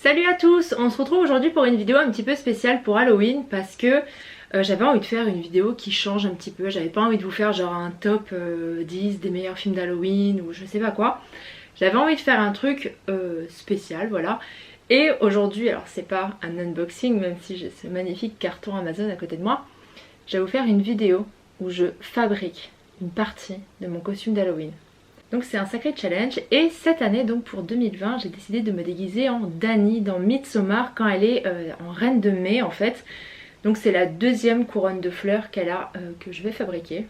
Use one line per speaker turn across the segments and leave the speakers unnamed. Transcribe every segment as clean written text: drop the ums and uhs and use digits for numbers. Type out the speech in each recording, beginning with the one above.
Salut à tous, on se retrouve aujourd'hui pour une vidéo un petit peu spéciale pour Halloween parce que j'avais envie de faire une vidéo qui change un petit peu. J'avais pas envie de vous faire genre un top 10 des meilleurs films d'Halloween ou je sais pas quoi. J'avais envie de faire un truc spécial, voilà. Et aujourd'hui, alors c'est pas un unboxing même si j'ai ce magnifique carton Amazon à côté de moi, je vais vous faire une vidéo où je fabrique une partie de mon costume d'Halloween. Donc c'est un sacré challenge et cette année, donc pour 2020, j'ai décidé de me déguiser en Dani dans Midsommar quand elle est en reine de mai en fait. Donc c'est la deuxième couronne de fleurs qu'elle a que je vais fabriquer.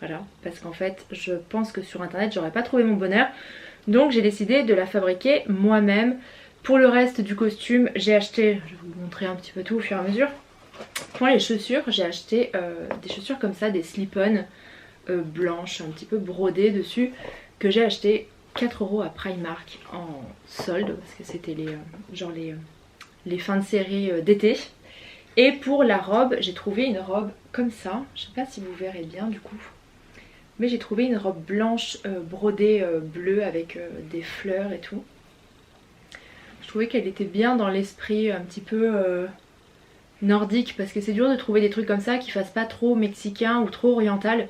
Voilà, parce qu'en fait je pense que sur internet j'aurais pas trouvé mon bonheur. Donc j'ai décidé de la fabriquer moi-même. Pour le reste du costume, j'ai acheté, je vais vous montrer un petit peu tout au fur et à mesure. Pour les chaussures, j'ai acheté des chaussures comme ça, des slip-on. Blanche, un petit peu brodée dessus, que j'ai acheté 4 € à Primark en solde parce que c'était les fins de série d'été. Et pour la robe, j'ai trouvé une robe comme ça, je sais pas si vous verrez bien du coup, mais j'ai trouvé une robe blanche brodée bleue avec des fleurs et tout. Je trouvais qu'elle était bien dans l'esprit un petit peu nordique parce que c'est dur de trouver des trucs comme ça qui fassent pas trop mexicain ou trop oriental.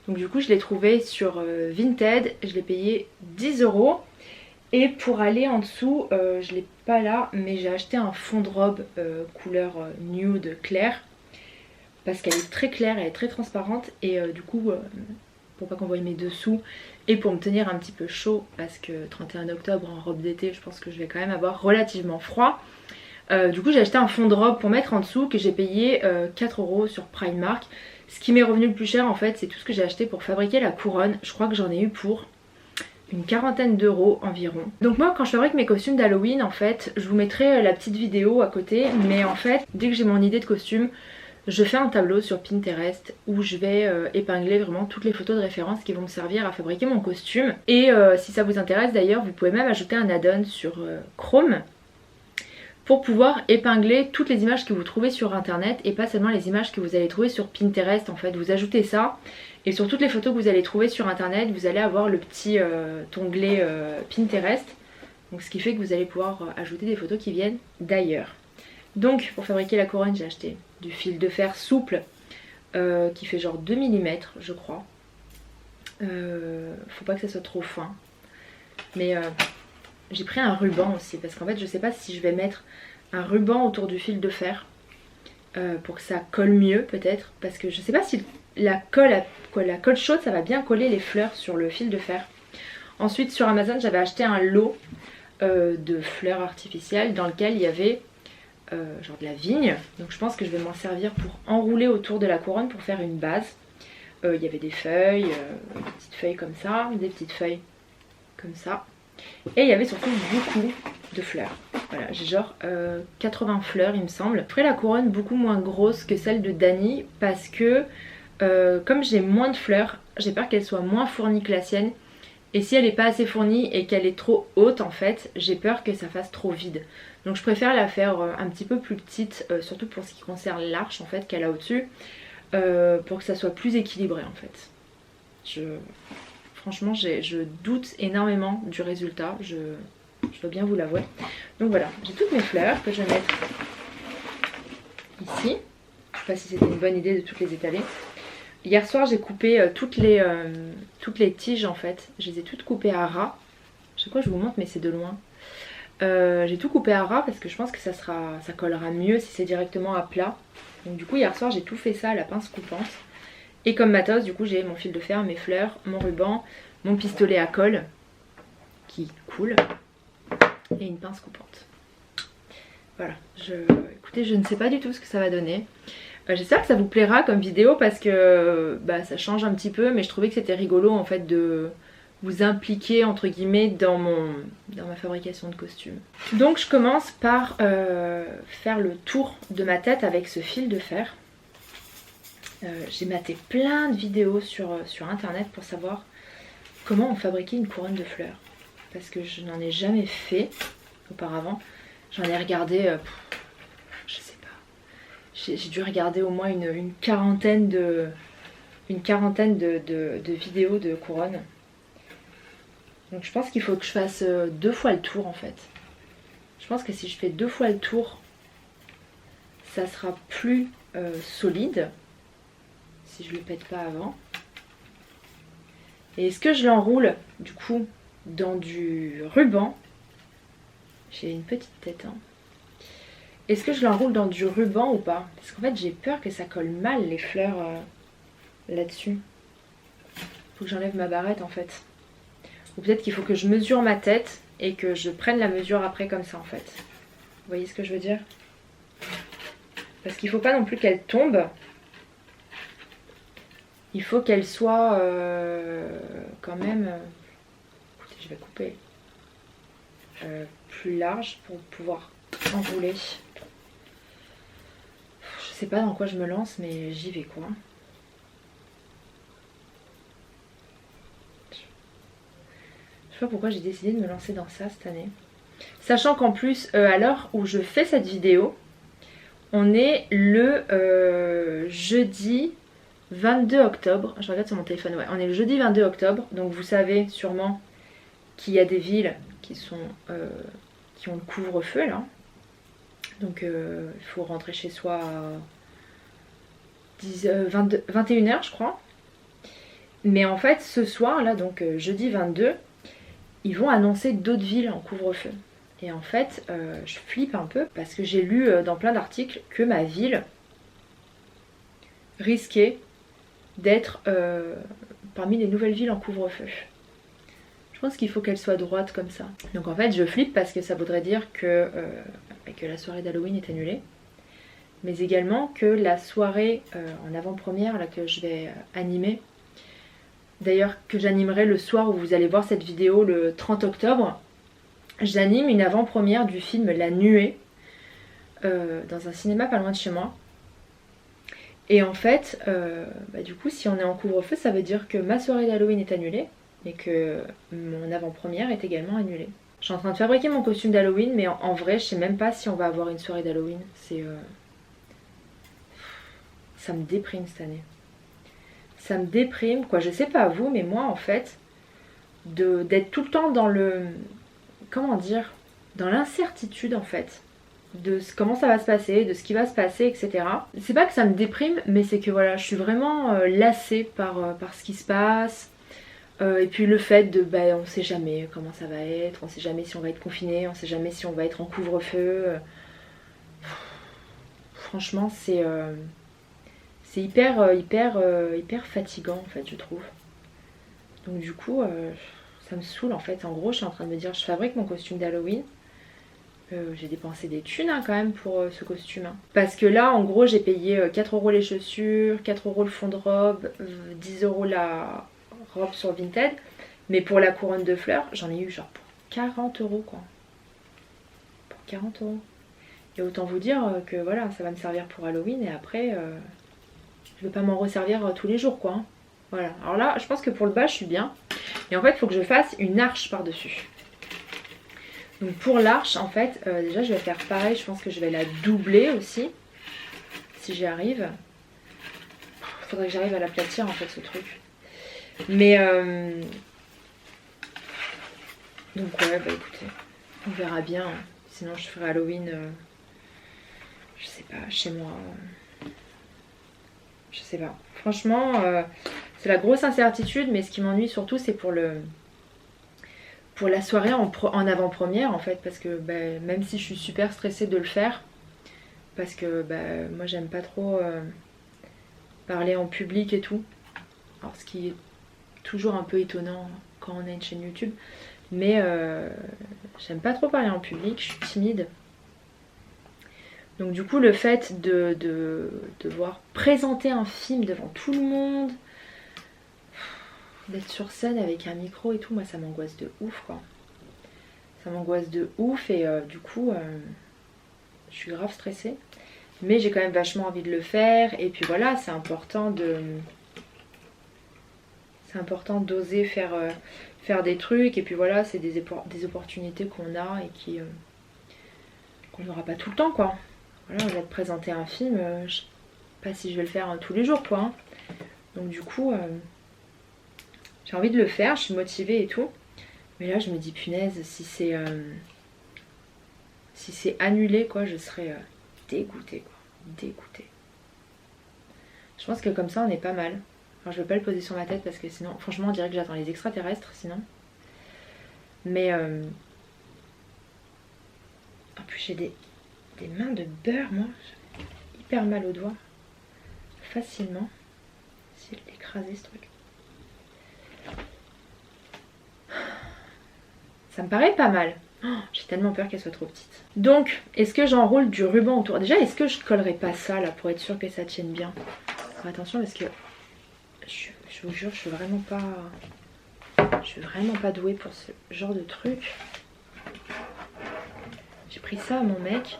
Donc du coup je l'ai trouvé sur Vinted, je l'ai payé 10 €. Et pour aller en dessous, je l'ai pas là, mais j'ai acheté un fond de robe couleur nude clair. Parce qu'elle est très claire, elle est très transparente. Et du coup, pour pas qu'on voie mes dessous, et pour me tenir un petit peu chaud, parce que 31 octobre en robe d'été, je pense que je vais quand même avoir relativement froid. Du coup j'ai acheté un fond de robe pour mettre en dessous que j'ai payé 4 € sur Primark. Ce qui m'est revenu le plus cher en fait c'est tout ce que j'ai acheté pour fabriquer la couronne. Je crois que j'en ai eu pour une quarantaine d'euros environ. Donc moi quand je fabrique mes costumes d'Halloween en fait je vous mettrai la petite vidéo à côté. Mais en fait dès que j'ai mon idée de costume je fais un tableau sur Pinterest où je vais épingler vraiment toutes les photos de référence qui vont me servir à fabriquer mon costume. Et si ça vous intéresse d'ailleurs vous pouvez même ajouter un add-on sur Chrome pour pouvoir épingler toutes les images que vous trouvez sur internet et pas seulement les images que vous allez trouver sur Pinterest. En fait vous ajoutez ça et sur toutes les photos que vous allez trouver sur internet vous allez avoir le petit onglet Pinterest, donc ce qui fait que vous allez pouvoir ajouter des photos qui viennent d'ailleurs. Donc pour fabriquer la couronne j'ai acheté du fil de fer souple qui fait genre 2 mm je crois. Faut pas que ça soit trop fin, mais j'ai pris un ruban aussi parce qu'en fait je sais pas si je vais mettre un ruban autour du fil de fer pour que ça colle mieux peut-être, parce que je sais pas si la colle chaude ça va bien coller les fleurs sur le fil de fer. Ensuite sur Amazon j'avais acheté un lot de fleurs artificielles dans lequel il y avait genre de la vigne, donc je pense que je vais m'en servir pour enrouler autour de la couronne pour faire une base. Il y avait des feuilles, des petites feuilles comme ça, des petites feuilles comme ça. Et il y avait surtout beaucoup de fleurs. Voilà, j'ai genre 80 fleurs il me semble. Je ferai la couronne beaucoup moins grosse que celle de Dani parce que comme j'ai moins de fleurs, j'ai peur qu'elle soit moins fournie que la sienne. Et si elle n'est pas assez fournie et qu'elle est trop haute en fait, j'ai peur que ça fasse trop vide. Donc je préfère la faire un petit peu plus petite, surtout pour ce qui concerne l'arche en fait qu'elle a au-dessus, pour que ça soit plus équilibré en fait. Franchement je doute énormément du résultat, je dois bien vous l'avouer. Donc voilà, j'ai toutes mes fleurs que je vais mettre ici. Je sais pas si c'était une bonne idée de toutes les étaler. Hier soir j'ai coupé toutes les tiges en fait, je les ai toutes coupées à ras. Je sais quoi je vous montre mais c'est de loin. J'ai tout coupé à ras parce que je pense que ça collera mieux si c'est directement à plat. Donc du coup hier soir j'ai tout fait ça à la pince coupante. Et comme matos du coup j'ai mon fil de fer, mes fleurs, mon ruban, mon pistolet à colle qui coule et une pince coupante. Voilà, écoutez je ne sais pas du tout ce que ça va donner. J'espère que ça vous plaira comme vidéo parce que ça change un petit peu, mais je trouvais que c'était rigolo en fait de vous impliquer entre guillemets dans ma fabrication de costume. Donc je commence par faire le tour de ma tête avec ce fil de fer. J'ai maté plein de vidéos sur internet pour savoir comment on fabriquait une couronne de fleurs parce que je n'en ai jamais fait auparavant. J'en ai regardé je sais pas, j'ai dû regarder au moins une quarantaine de vidéos de couronne. Donc je pense qu'il faut que je fasse 2 fois le tour en fait. Je pense que si je fais 2 fois le tour, ça sera plus solide. Si je le pète pas avant. Et est-ce que je l'enroule du coup dans du ruban? J'ai une petite tête, hein. Est-ce que je l'enroule dans du ruban ou pas? Parce qu'en fait j'ai peur que ça colle mal les fleurs là-dessus. Faut que j'enlève ma barrette en fait. Ou peut-être qu'il faut que je mesure ma tête et que je prenne la mesure après comme ça en fait. Vous voyez ce que je veux dire? Parce qu'il faut pas non plus qu'elle tombe. Il faut qu'elle soit quand même... écoutez, je vais couper. Plus large pour pouvoir enrouler. Je sais pas dans quoi je me lance, mais j'y vais quoi. Je sais pas pourquoi j'ai décidé de me lancer dans ça cette année. Sachant qu'en plus, à l'heure où je fais cette vidéo, on est le jeudi 22 octobre. Je regarde sur mon téléphone, ouais. On est le jeudi 22 octobre. Donc vous savez sûrement qu'il y a des villes qui ont le couvre-feu là. Donc il faut rentrer chez soi à 21h je crois. Mais en fait ce soir là, donc jeudi 22, ils vont annoncer d'autres villes en couvre-feu. Et en fait je flippe un peu parce que j'ai lu dans plein d'articles que ma ville risquait d'être parmi les nouvelles villes en couvre-feu. Je pense qu'il faut qu'elle soit droite comme ça. Donc en fait je flippe parce que ça voudrait dire que la soirée d'Halloween est annulée. Mais également que la soirée en avant-première là, que je vais animer. D'ailleurs que j'animerai le soir où vous allez voir cette vidéo le 30 octobre. J'anime une avant-première du film La Nuée. Dans un cinéma pas loin de chez moi. Et en fait, du coup si on est en couvre-feu ça veut dire que ma soirée d'Halloween est annulée. Et que mon avant-première est également annulée. Je suis en train de fabriquer mon costume d'Halloween, mais en vrai, je sais même pas si on va avoir une soirée d'Halloween. Ça me déprime cette année. Ça me déprime, quoi. Je sais pas vous, mais moi, en fait, d'être tout le temps dans le... Comment dire? Dans l'incertitude, en fait. De comment ça va se passer, de ce qui va se passer, etc. C'est pas que ça me déprime, mais c'est que voilà, je suis vraiment lassée par ce qui se passe. Et puis le fait de, on sait jamais comment ça va être, on sait jamais si on va être confiné, on sait jamais si on va être en couvre-feu. Franchement, c'est hyper fatigant en fait, je trouve. Donc du coup, ça me saoule en fait. En gros, je suis en train de me dire, je fabrique mon costume d'Halloween. J'ai dépensé des thunes quand même pour ce costume. Parce que là, en gros, j'ai payé 4 € les chaussures, 4 € le fond de robe, 10 € la robe sur Vinted. Mais pour la couronne de fleurs, j'en ai eu genre pour 40 € quoi. Pour 40 €. Et autant vous dire que voilà, ça va me servir pour Halloween et après, je ne vais pas m'en resservir tous les jours quoi. Hein. Voilà. Alors là, je pense que pour le bas, je suis bien. Et en fait, il faut que je fasse une arche par-dessus. Donc pour l'arche, en fait, déjà je vais faire pareil. Je pense que je vais la doubler aussi. Si j'y arrive. Il faudrait que j'arrive à l'aplatir en fait ce truc. Mais donc ouais, écoutez, on verra bien. Sinon je ferai Halloween, je sais pas, chez moi. Je sais pas. Franchement, c'est la grosse incertitude. Mais ce qui m'ennuie surtout, c'est pour la soirée en avant-première en fait. Parce que même si je suis super stressée de le faire. Parce que moi j'aime pas trop parler en public et tout. Alors ce qui est toujours un peu étonnant quand on a une chaîne YouTube. Mais j'aime pas trop parler en public, je suis timide. Donc du coup le fait de devoir présenter un film devant tout le monde, d'être sur scène avec un micro et tout, moi ça m'angoisse de ouf quoi. Ça m'angoisse de ouf et du coup je suis grave stressée. Mais j'ai quand même vachement envie de le faire. Et puis voilà, c'est important d'oser faire des trucs. Et puis voilà, c'est des opportunités qu'on a et qu'on n'aura pas tout le temps quoi. Voilà, on va te présenter un film, je sais pas si je vais le faire tous les jours quoi. Hein. Donc du coup, j'ai envie de le faire, je suis motivée et tout. Mais là je me dis punaise, si si c'est annulé quoi, je serais dégoûtée quoi, dégoûtée. Je pense que comme ça on est pas mal. Alors je vais pas le poser sur ma tête parce que sinon, franchement on dirait que j'attends les extraterrestres sinon. Mais en plus j'ai des mains de beurre moi, j'ai hyper mal aux doigts. Facilement. Essayer de l'écraser ce truc. Ça me paraît pas mal. Oh, j'ai tellement peur qu'elle soit trop petite. Donc, est-ce que j'enroule du ruban autour? Déjà, est-ce que je collerai pas ça là pour être sûre que ça tienne bien? Alors, attention parce que je vous jure, je suis vraiment pas douée pour ce genre de truc. J'ai pris ça à mon mec.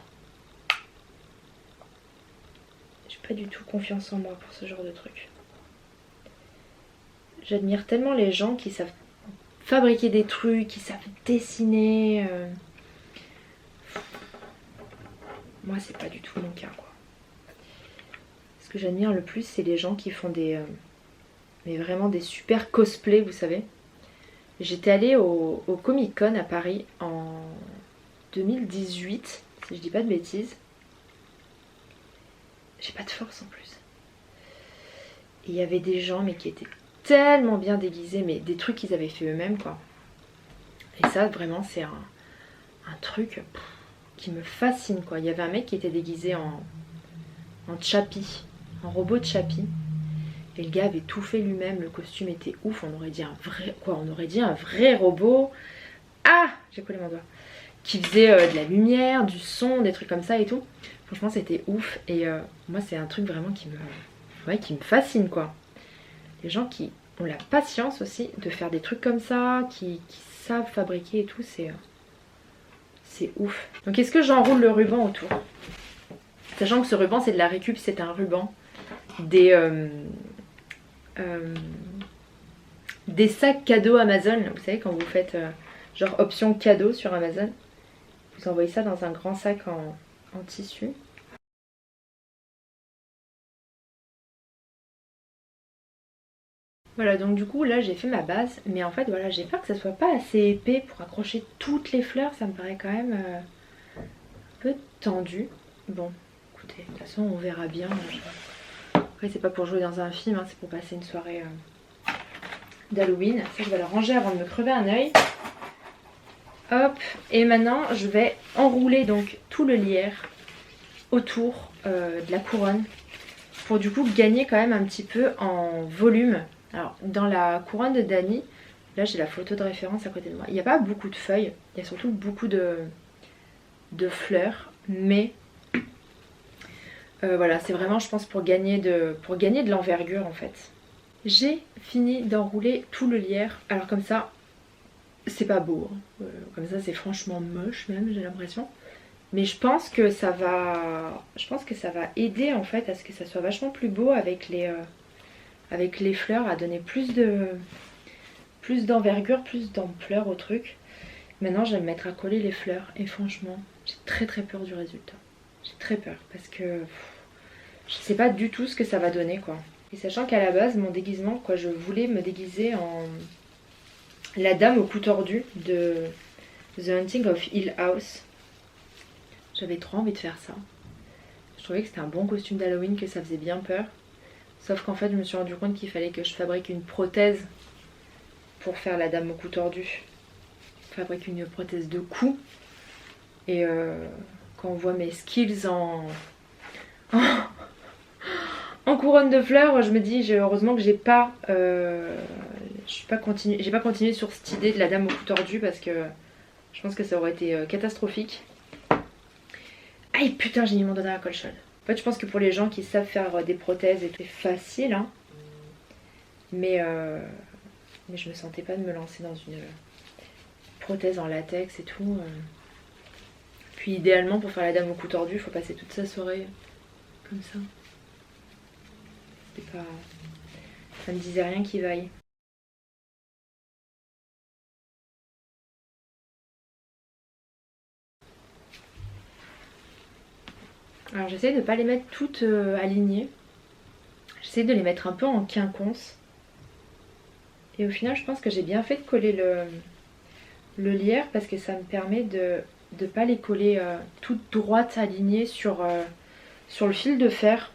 J'ai pas du tout confiance en moi pour ce genre de truc. J'admire tellement les gens qui savent fabriquer des trucs, qui savent dessiner. Moi, c'est pas du tout mon cas, quoi. Ce que j'admire le plus, c'est les gens qui font des... mais vraiment des super cosplays, vous savez. J'étais allée au Comic Con à Paris en 2018, si je dis pas de bêtises. J'ai pas de force en plus. Et il y avait des gens mais qui étaient tellement bien déguisés, mais des trucs qu'ils avaient fait eux-mêmes quoi. Et ça vraiment c'est un truc qui me fascine quoi. Il y avait un mec qui était déguisé en Chappie, en robot de Chappie. Et le gars avait tout fait lui-même, le costume était ouf, on aurait dit un vrai quoi, on aurait dit un vrai robot. Ah, j'ai collé mon doigt. Qui faisait de la lumière, du son, des trucs comme ça et tout. Franchement c'était ouf et moi c'est un truc vraiment qui me fascine quoi. Les gens qui ont la patience aussi de faire des trucs comme ça, qui savent fabriquer et tout, c'est ouf. Donc est-ce que j'enroule le ruban autour? Sachant que ce ruban c'est de la récup, c'est un ruban des sacs cadeaux Amazon. Vous savez quand vous faites genre option cadeau sur Amazon, vous envoyez ça dans un grand sac en tissu. Voilà, donc du coup là j'ai fait ma base, mais en fait voilà, j'ai peur que ça soit pas assez épais pour accrocher toutes les fleurs, ça me paraît quand même un peu tendu. Bon, écoutez, de toute façon on verra bien. Après c'est pas pour jouer dans un film, hein, c'est pour passer une soirée d'Halloween. Ça je vais la ranger avant de me crever un œil. Hop, et maintenant je vais enrouler donc tout le lierre autour de la couronne pour du coup gagner quand même un petit peu en volume. Alors dans la couronne de Dany, là j'ai la photo de référence à côté de moi, il n'y a pas beaucoup de feuilles, il y a surtout beaucoup de fleurs, mais voilà, c'est vraiment je pense pour gagner de l'envergure en fait. J'ai fini d'enrouler tout le lierre, alors comme ça c'est pas beau, hein. Comme ça c'est franchement moche même j'ai l'impression. Mais je pense que ça va aider en fait à ce que ça soit vachement plus beau avec les fleurs, à donner plus d'envergure, plus d'ampleur au truc. Maintenant je vais me mettre à coller les fleurs et franchement j'ai très très peur du résultat. J'ai très peur parce que je sais pas du tout ce que ça va donner quoi. Et sachant qu'à la base mon déguisement quoi, je voulais me déguiser en la dame au cou tordu de The Haunting of Hill House. J'avais trop envie de faire ça. Je trouvais que c'était un bon costume d'Halloween, que ça faisait bien peur. Sauf qu'en fait je me suis rendu compte qu'il fallait que je fabrique une prothèse pour faire la dame au cou tordu. Je fabrique une prothèse de cou. Et quand on voit mes skills en couronne de fleurs, je me dis heureusement que j'ai pas continué sur cette idée de la dame au cou tordu parce que je pense que ça aurait été catastrophique. Aïe putain, j'ai mis mon doigt dans la colle chaude. En fait je pense que pour les gens qui savent faire des prothèses et tout, c'est facile hein. Mais je me sentais pas de me lancer dans une prothèse en latex et tout. Puis idéalement pour faire la dame au cou tordu, il faut passer toute sa soirée comme ça. C'était pas... ça me disait rien qui vaille. Alors j'essaie de ne pas les mettre toutes alignées. J'essaie de les mettre un peu en quinconce. Et au final je pense que j'ai bien fait de coller le lierre parce que ça me permet de de pas les coller toutes droites alignées sur le fil de fer.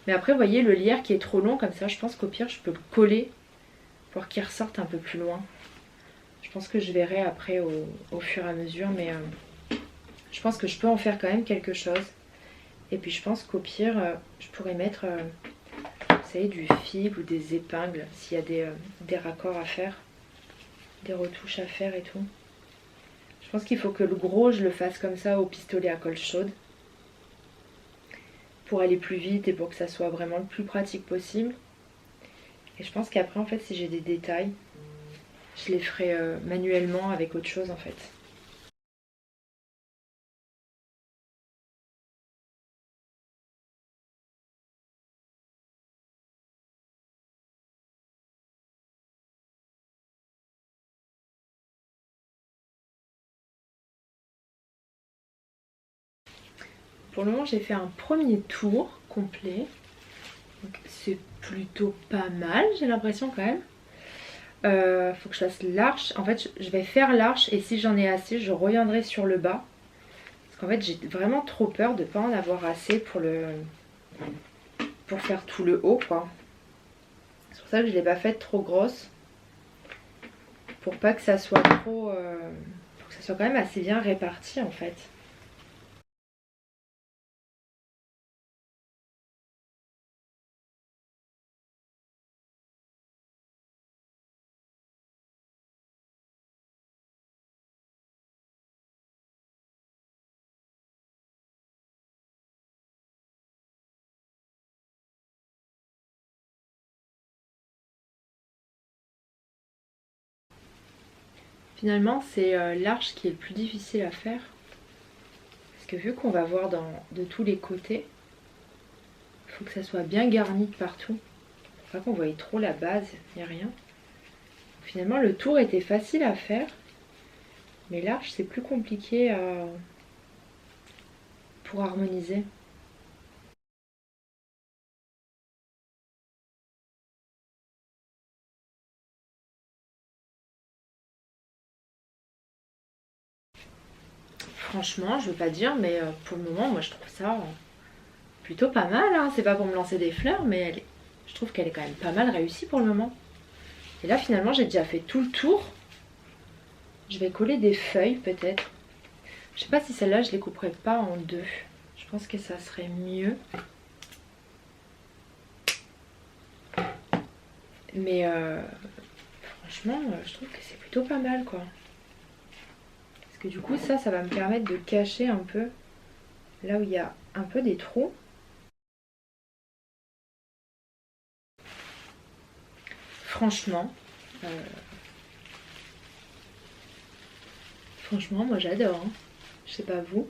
Mais après vous voyez le lierre qui est trop long comme ça, je pense qu'au pire je peux le coller pour qu'il ressorte un peu plus loin. Je pense que je verrai après au fur et à mesure, mais je pense que je peux en faire quand même quelque chose. Et puis je pense qu'au pire je pourrais mettre vous savez, du fibre ou des épingles s'il y a des raccords à faire, des retouches à faire et tout. Je pense qu'il faut que le gros je le fasse comme ça au pistolet à colle chaude pour aller plus vite et pour que ça soit vraiment le plus pratique possible. Et je pense qu'après en fait si j'ai des détails, je les ferai manuellement avec autre chose en fait. Pour le moment j'ai fait un premier tour complet. C'est plutôt pas mal, j'ai l'impression quand même. Faut que je fasse l'arche. En fait je vais faire l'arche et si j'en ai assez je reviendrai sur le bas. Parce qu'en fait j'ai vraiment trop peur de ne pas en avoir assez pour faire tout le haut quoi. C'est pour ça que je ne l'ai pas faite trop grosse. Pour pas que ça soit trop... pour que ça soit quand même assez bien réparti en fait. Finalement c'est l'arche qui est le plus difficile à faire. Parce que vu qu'on va voir de tous les côtés, il faut que ça soit bien garni de partout. Faut pas qu'on voie trop la base, il n'y a rien. Finalement le tour était facile à faire. Mais l'arche c'est plus compliqué pour harmoniser. Franchement, je veux pas dire, mais pour le moment, moi je trouve ça plutôt pas mal. Hein. C'est pas pour me lancer des fleurs, mais je trouve qu'elle est quand même pas mal réussie pour le moment. Et là, finalement, j'ai déjà fait tout le tour. Je vais coller des feuilles peut-être. Je sais pas si celle-là, je les couperai pas en deux. Je pense que ça serait mieux. Mais franchement, je trouve que c'est plutôt pas mal quoi. Parce que du coup, ça va me permettre de cacher un peu là où il y a un peu des trous. Franchement, moi j'adore. Hein. Je sais pas vous.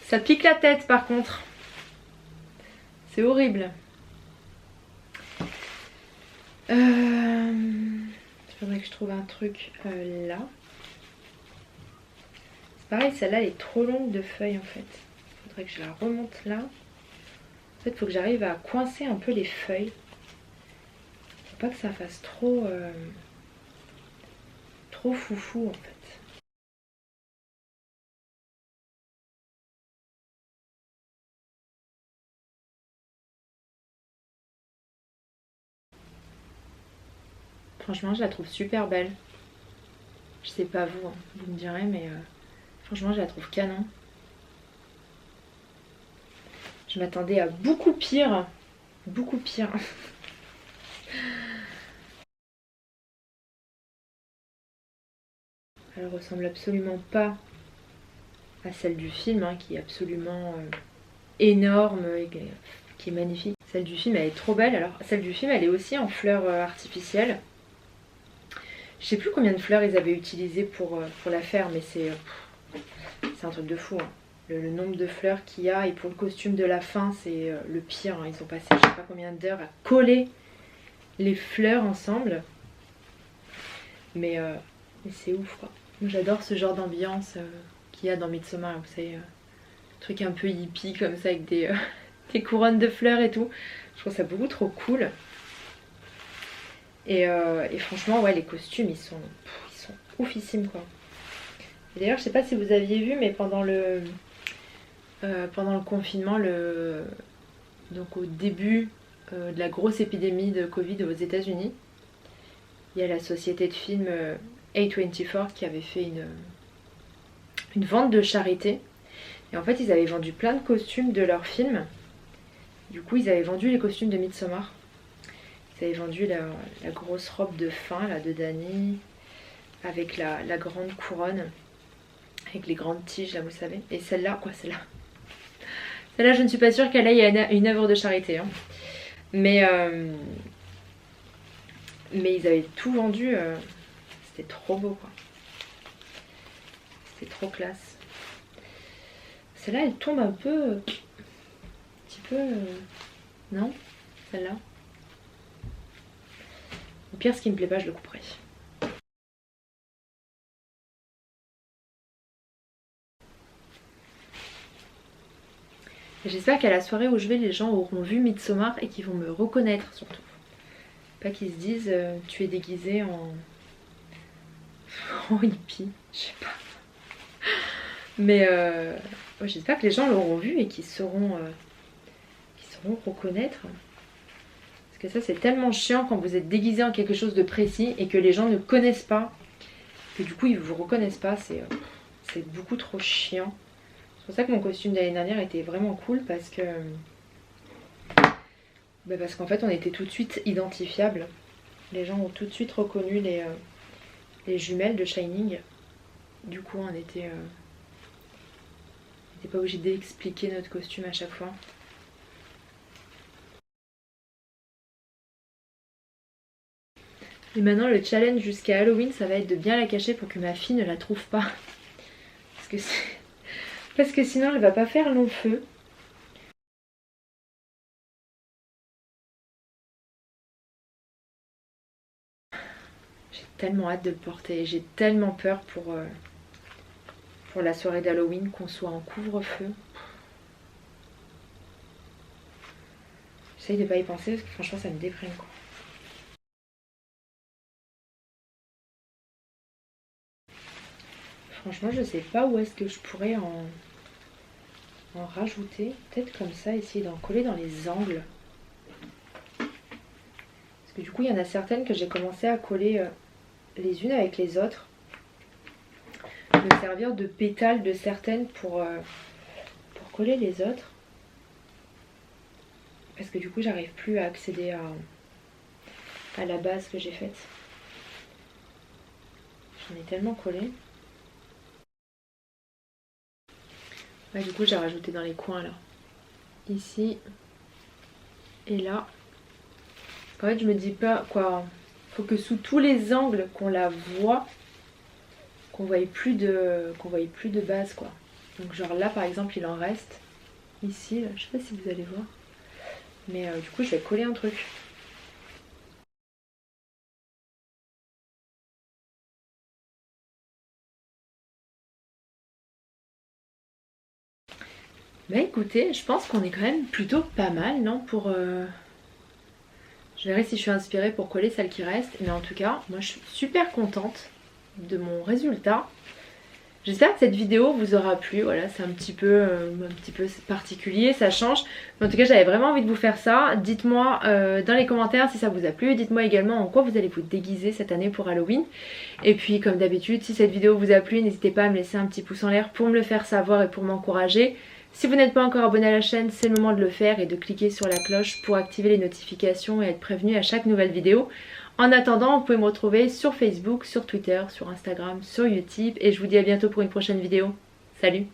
Ça pique la tête par contre. C'est horrible. Il faudrait que je trouve un truc là. C'est pareil, celle-là elle est trop longue de feuilles en fait. Il faudrait que je la remonte là. En fait, il faut que j'arrive à coincer un peu les feuilles. Faut pas que ça fasse trop foufou en fait. Franchement, je la trouve super belle. Je sais pas vous, hein, vous me direz, mais franchement, je la trouve canon. Je m'attendais à beaucoup pire. Beaucoup pire. Elle ressemble absolument pas à celle du film, hein, qui est absolument énorme et qui est magnifique. Celle du film, elle est trop belle. Alors, celle du film, elle est aussi en fleurs artificielles. Je sais plus combien de fleurs ils avaient utilisé pour la faire, mais c'est un truc de fou. Hein. Le nombre de fleurs qu'il y a, et pour le costume de la fin, c'est le pire. Hein. Ils ont passé je sais pas combien d'heures à coller les fleurs ensemble. Mais c'est ouf quoi. J'adore ce genre d'ambiance qu'il y a dans Midsommar. Vous savez, truc un peu hippie comme ça avec des couronnes de fleurs et tout. Je trouve ça beaucoup trop cool. Et franchement, ouais, les costumes, ils sont oufissime quoi. D'ailleurs je sais pas si vous aviez vu mais pendant le confinement, donc au début de la grosse épidémie de Covid aux États-Unis, il y a la société de films A24 qui avait fait une vente de charité. Et en fait ils avaient vendu plein de costumes de leurs films. Du coup ils avaient vendu les costumes de Midsommar. Ils avaient vendu la grosse robe de fin là, de Dany, avec la grande couronne, avec les grandes tiges là vous savez. Et celle-là, quoi celle-là, celle-là je ne suis pas sûre qu'elle aille à une œuvre de charité. Hein. Mais ils avaient tout vendu, c'était trop beau quoi. C'était trop classe. Celle-là elle tombe un peu, un petit peu, non celle-là. Au pire ce qui me plaît pas je le couperai. J'espère qu'à la soirée où je vais, les gens auront vu Midsommar et qu'ils vont me reconnaître surtout. Pas qu'ils se disent tu es déguisée en hippie, je sais pas. Mais ouais, j'espère que les gens l'auront vu et qu'ils sauront reconnaître. Parce que ça c'est tellement chiant quand vous êtes déguisé en quelque chose de précis et que les gens ne connaissent pas. Que du coup ils vous reconnaissent pas, c'est beaucoup trop chiant. C'est pour ça que mon costume d'année dernière était vraiment cool parce que parce qu'en fait on était tout de suite identifiables. Les gens ont tout de suite reconnu les jumelles de Shining. Du coup on était pas obligé d'expliquer notre costume à chaque fois. Et maintenant le challenge jusqu'à Halloween ça va être de bien la cacher pour que ma fille ne la trouve pas. Parce que sinon elle va pas faire long feu. J'ai tellement hâte de le porter. J'ai tellement peur pour la soirée d'Halloween qu'on soit en couvre-feu. J'essaye de pas y penser parce que franchement ça me déprime quoi. Franchement je sais pas où est-ce que je pourrais en rajouter. Peut-être comme ça, essayer d'en coller dans les angles. Parce que du coup il y en a certaines que j'ai commencé à coller les unes avec les autres. Me servir de pétales de certaines pour coller les autres. Parce que du coup j'arrive plus à accéder à la base que j'ai faite. J'en ai tellement collé. Ouais, du coup j'ai rajouté dans les coins là. Ici et là. En fait je me dis pas quoi. Faut que sous tous les angles qu'on la voit, qu'on voie plus de base quoi. Donc genre là par exemple il en reste. Ici là, je sais pas si vous allez voir. Mais du coup je vais coller un truc. Bah écoutez, je pense qu'on est quand même plutôt pas mal, non pour Je verrai si je suis inspirée pour coller celle qui reste. Mais en tout cas, moi je suis super contente de mon résultat. J'espère que cette vidéo vous aura plu. Voilà, c'est un petit peu particulier, ça change. Mais en tout cas, j'avais vraiment envie de vous faire ça. Dites-moi dans les commentaires si ça vous a plu. Dites-moi également en quoi vous allez vous déguiser cette année pour Halloween. Et puis comme d'habitude, si cette vidéo vous a plu, n'hésitez pas à me laisser un petit pouce en l'air pour me le faire savoir et pour m'encourager. Si vous n'êtes pas encore abonné à la chaîne, c'est le moment de le faire et de cliquer sur la cloche pour activer les notifications et être prévenu à chaque nouvelle vidéo. En attendant, vous pouvez me retrouver sur Facebook, sur Twitter, sur Instagram, sur YouTube et je vous dis à bientôt pour une prochaine vidéo. Salut!